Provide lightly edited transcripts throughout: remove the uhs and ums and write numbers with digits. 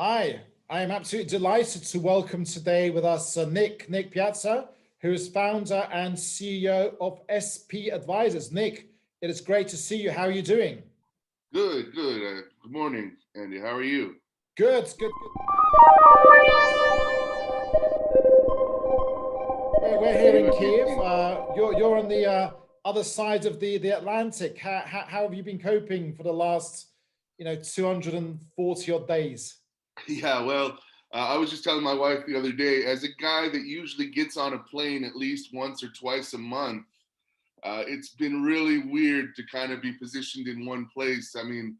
Hi, I am absolutely delighted to welcome today with us Nick Piazza, who is founder and CEO of SP Advisors. Nick, it is great to see you. How are you doing? Good, good. Good morning, Andy. How are you? Good. We're here in Kiev. You're on the other side of the Atlantic. How have you been coping for the last 240 odd days? Yeah, well, I was just telling my wife the other day, as a guy that usually gets on a plane at least once or twice a month, it's been really weird to kind of be positioned in one place. I mean,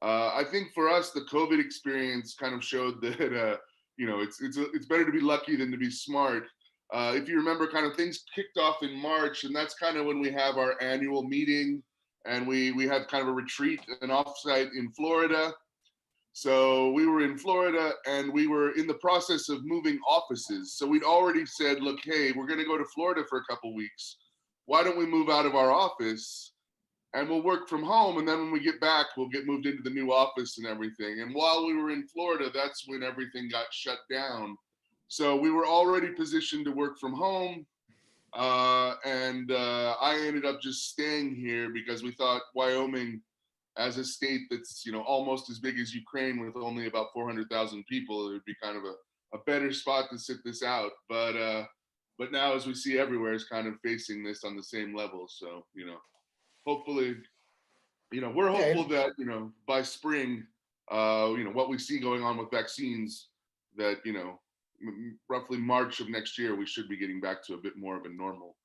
I think for us, the COVID experience kind of showed that it's better to be lucky than to be smart. If you remember, kind of things kicked off in March, and that's kind of when we have our annual meeting, and we have kind of a retreat, an offsite in Florida. So we were in Florida, and we were in the process of moving offices. So we'd already said, look, hey, we're going to go to Florida for a couple weeks. Why don't we move out of our office and we'll work from home? And then when we get back, we'll get moved into the new office and everything. And while we were in Florida, that's when everything got shut down. So we were already positioned to work from home. And I ended up just staying here because we thought Wyoming, as a state that's almost as big as Ukraine with only about 400,000 people, it would be kind of a better spot to sit this out. But now, as we see everywhere, is kind of facing this on the same level. So hopefully, we're hopeful Okay. that by spring, what we see going on with vaccines, that roughly March of next year, we should be getting back to a bit more of a normal.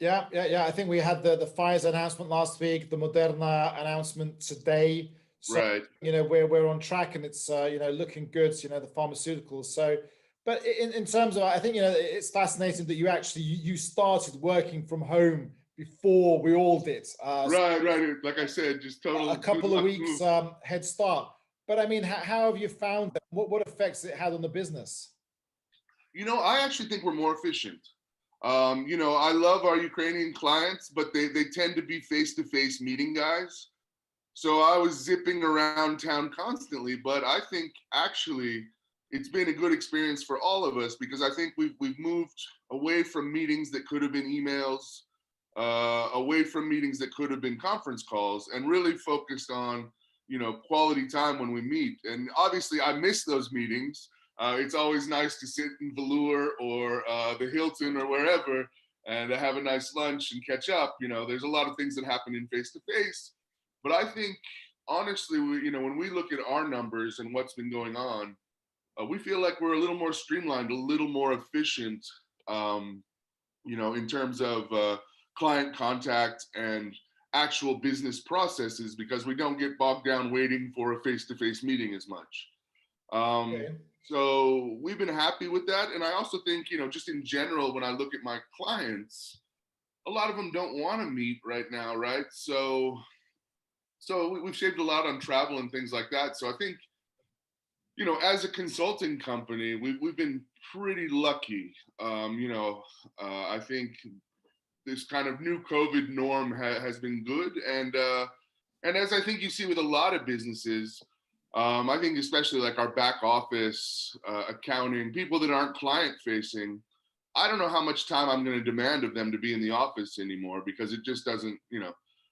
Yeah. I think we had the Pfizer announcement last week, the Moderna announcement today. So, Right. we're on track and it's, looking good, the pharmaceuticals. So, but in terms of, I think, it's fascinating that you started working from home before we all did. Right. Like I said, just A total good couple of luck weeks move. head start. But I mean, how have you found that? What effects it had on the business? I actually think we're more efficient. I love our Ukrainian clients, but they tend to be face-to-face meeting guys. So I was zipping around town constantly, but I think actually it's been a good experience for all of us because I think we've moved away from meetings that could have been emails, away from meetings that could have been conference calls, and really focused on quality time when we meet. And obviously, I miss those meetings. It's always nice to sit in Velour or the Hilton or wherever and have a nice lunch and catch up. There's a lot of things that happen in face to face, but I think honestly, when we look at our numbers and what's been going on, we feel like we're a little more streamlined, a little more efficient, um, in terms of client contact and actual business processes because we don't get bogged down waiting for a face-to-face meeting as much. Um, Okay. so we've been happy with that. And I also think, just in general, when I look at my clients, a lot of them don't want to meet right now, right? So we've saved a lot on travel and things like that. So I think, as a consulting company, we've been pretty lucky. I think this kind of new COVID norm has been good, and as I think you see with a lot of businesses, I think especially like our back office, accounting, people that aren't client facing, I don't know how much time I'm going to demand of them to be in the office anymore because it just doesn't.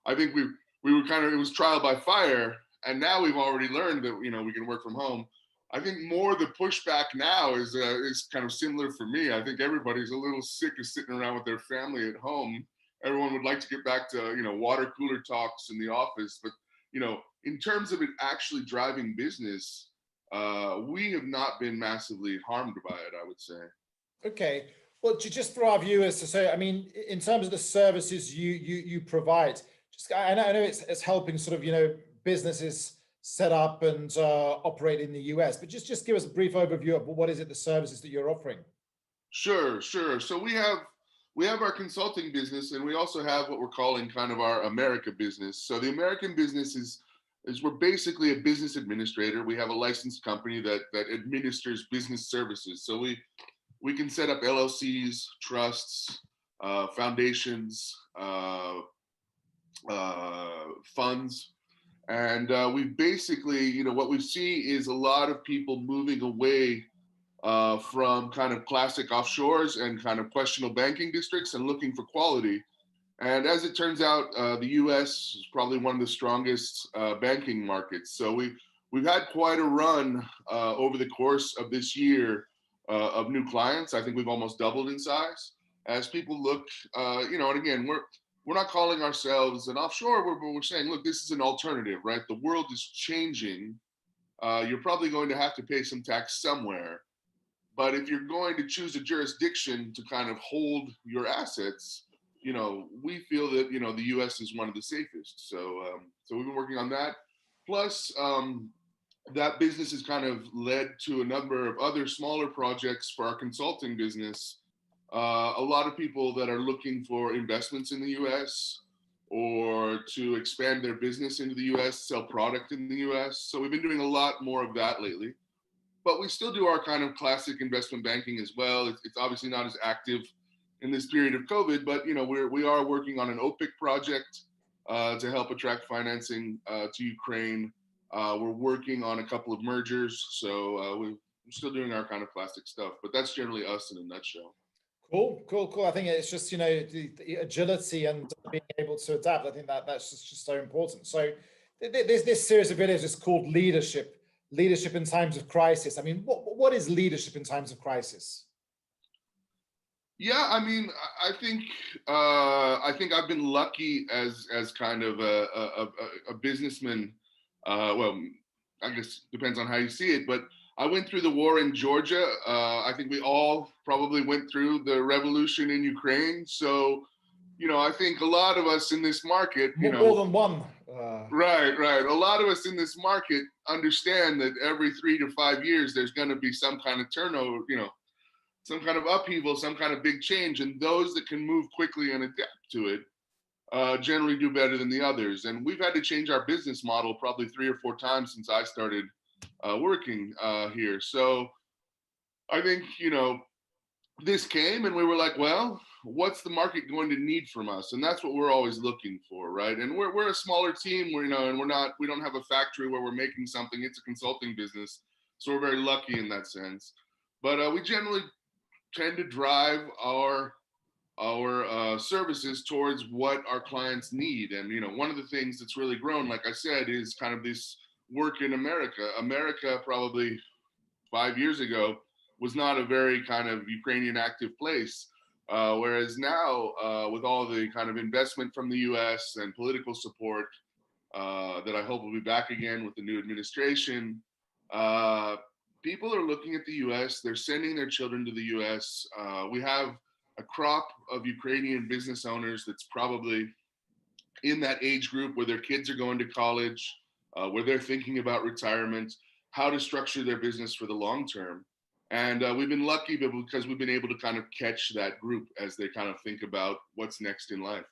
I think we were kind of, it was trial by fire, and now we've already learned that we can work from home. I think more the pushback now is kind of similar for me. I think everybody's a little sick of sitting around with their family at home. Everyone would like to get back to water cooler talks in the office, but in terms of it actually driving business, we have not been massively harmed by it, I would say. Okay. Well, just for our viewers to say, I mean, in terms of the services you provide, just I know it's helping sort of businesses set up and operate in the US, but just give us a brief overview of what is it the services that you're offering. Sure. So we have our consulting business, and we also have what we're calling kind of our America business. So the American business is we're basically a business administrator. We have a licensed company that administers business services. So we can set up LLCs, trusts, foundations, funds, And we've basically, what we see is a lot of people moving away from kind of classic offshores and kind of questionable banking districts and looking for quality. And as it turns out, the U.S. is probably one of the strongest banking markets. So we've had quite a run over the course of this year of new clients. I think we've almost doubled in size as people look, and again, we're not calling ourselves an offshore. We're saying, look, this is an alternative, right? The world is changing. You're probably going to have to pay some tax somewhere. But if you're going to choose a jurisdiction to kind of hold your assets, we feel that the U.S. is one of the safest. So we've been working on that. Plus, that business has kind of led to a number of other smaller projects for our consulting business. A lot of people that are looking for investments in the U.S. or to expand their business into the U.S., sell product in the U.S. So we've been doing a lot more of that lately. But we still do our kind of classic investment banking as well. It's obviously not as active in this period of COVID, but we are working on an OPIC project to help attract financing to Ukraine. We're working on a couple of mergers, so we're still doing our kind of classic stuff. But that's generally us in a nutshell. Cool. I think it's just, the agility and being able to adapt. I think that's just so important. So there's this series of videos is called leadership in times of crisis. I mean, what is leadership in times of crisis? Yeah, I mean, I think I've been lucky as kind of a businessman. Well, I guess depends on how you see it, but I went through the war in Georgia. I think we all probably went through the revolution in Ukraine. So, I think a lot of us in this market, more than one. Right. A lot of us in this market understand that every 3 to 5 years, there's going to be some kind of turnover, some kind of upheaval, some kind of big change. And those that can move quickly and adapt to it generally do better than the others. And we've had to change our business model probably 3 or 4 times since I started working here. So I think, this came and we were like, well, what's the market going to need from us? And that's what we're always looking for, right? And we're a smaller team, and we don't have a factory where we're making something. It's a consulting business. So we're very lucky in that sense. But we generally tend to drive our services towards what our clients need. And one of the things that's really grown, like I said, is kind of this work in America. America probably 5 years ago was not a very kind of Ukrainian active place. Whereas now, with all the kind of investment from the US and political support that I hope will be back again with the new administration, people are looking at the US, they're sending their children to the US. We have a crop of Ukrainian business owners that's probably in that age group where their kids are going to college, where they're thinking about retirement, how to structure their business for the long term. And we've been lucky because we've been able to kind of catch that group as they kind of think about what's next in life.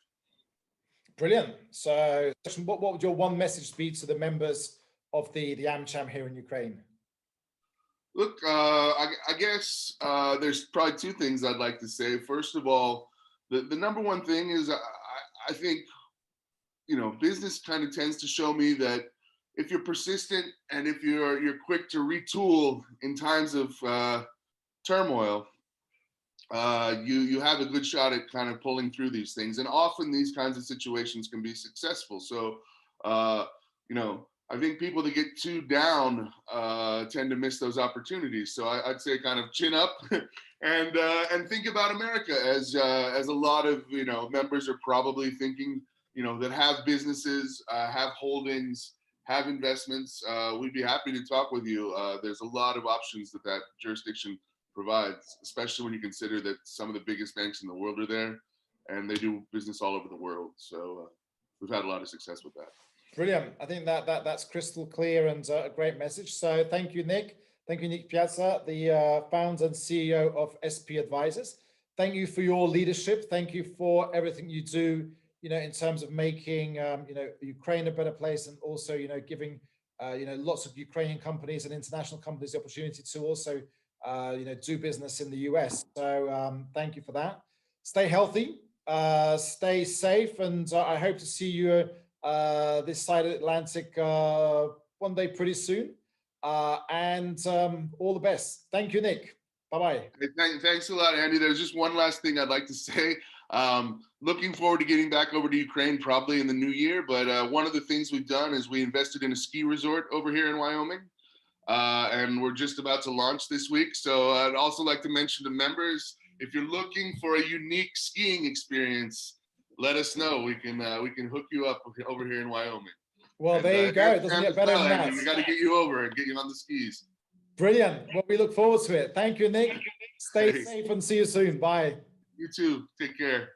Brilliant. So what would your one message be to the members of the AmCham here in Ukraine? Look, I guess there's probably 2 things I'd like to say. First of all, the number one thing is I think, business kind of tends to show me that if you're persistent and if you're quick to retool in times of turmoil, you have a good shot at kind of pulling through these things. And often these kinds of situations can be successful. So, I think people that get too down tend to miss those opportunities. So I'd say kind of chin up and think about America as a lot of members are probably thinking, that have businesses, have holdings, have investments. We'd be happy to talk with you. There's a lot of options that jurisdiction provides, especially when you consider that some of the biggest banks in the world are there, and they do business all over the world. So we've had a lot of success with that. Brilliant. I think that's crystal clear and a great message. So thank you, Nick. Thank you, Nick Piazza, the founder and CEO of SP Advisors. Thank you for your leadership. Thank you for everything you do, in terms of making, Ukraine a better place, and also, giving, lots of Ukrainian companies and international companies the opportunity to also, do business in the US. So thank you for that. Stay healthy, stay safe, and I hope to see you this side of the Atlantic one day pretty soon. And all the best. Thank you, Nick. Bye-bye. Hey, thanks a lot, Andy. There's just one last thing I'd like to say. Looking forward to getting back over to Ukraine probably in the new year. But one of the things we've done is we invested in a ski resort over here in Wyoming. And we're just about to launch this week. So I'd also like to mention to members, if you're looking for a unique skiing experience, let us know. We can hook you up over here in Wyoming. Well, and, there you go. It doesn't get better than that. We got to get you over and get you on the skis. Brilliant. Well, we look forward to it. Thank you, Nick. Stay safe and see you soon. Bye. You too. Take care.